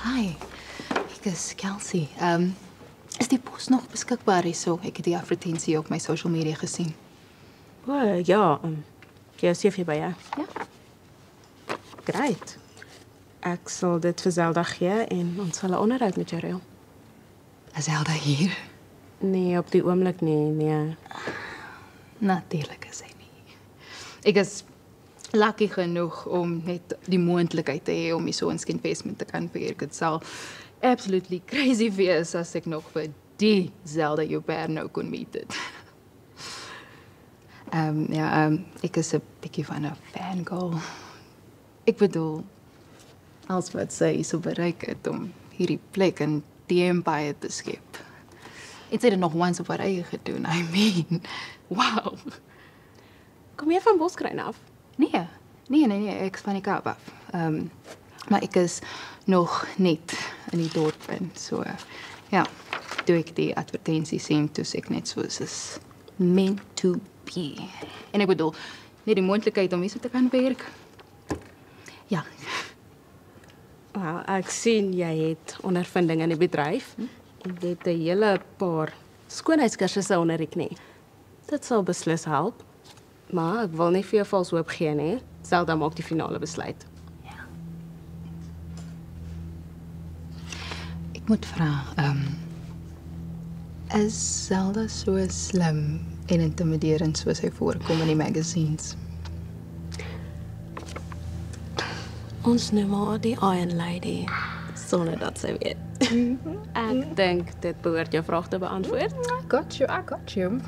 Hi, ek is Kelsey. Is die pos nog beskikbaar hierso? Ek het die advertensie op my social media gesien. O, ja, jy CV by jou. Ja. Great. Ek sal dit vir Zelda gee en ons sal 'n onderhoud met jou reël. Is Zelda hier? Nee, op die oomblik nie, nee. Natuurlik is hy nie. Ek is lucky genoeg om net die moontlikheid te hê om die Soonsk investment te kan beheer. Dit sal absolutely crazy wees as ek nog vir die Zelda Joubert nou kon meet het. Ek is 'n bietjie van 'n fangirl. Ek bedoel, als wat sy so bereik het om hierdie plek in die empire te skep. En sy het dit nog once op haar eie gedoen. I mean, wow. Kom jy van Boskruin af? Nee, ek is van die Kaap af. Maar ek is nog net in die dorp en so, ja, toe ek die advertensie sien, toe sê ek net soos is meant to be. En ek bedoel, net die moontlikheid om hierso te kan werk. Ja, Wel, ek sien jy het ondervinding in die bedryf. Jy het 'n hele paar skoonheidskursusse onder die knie. Dit sal beslis help. Maar ek wil nie vir jou vals hoop gee nie. Zelda maak die finale besluit. ek moet vra, is Zelda so slim en intimiderend soos hy voorkom in die magazines? Ons noem haar die Iron Lady, sonder dat sy weet. Ek dink dit behoort jou vraag te beantwoord. I got you.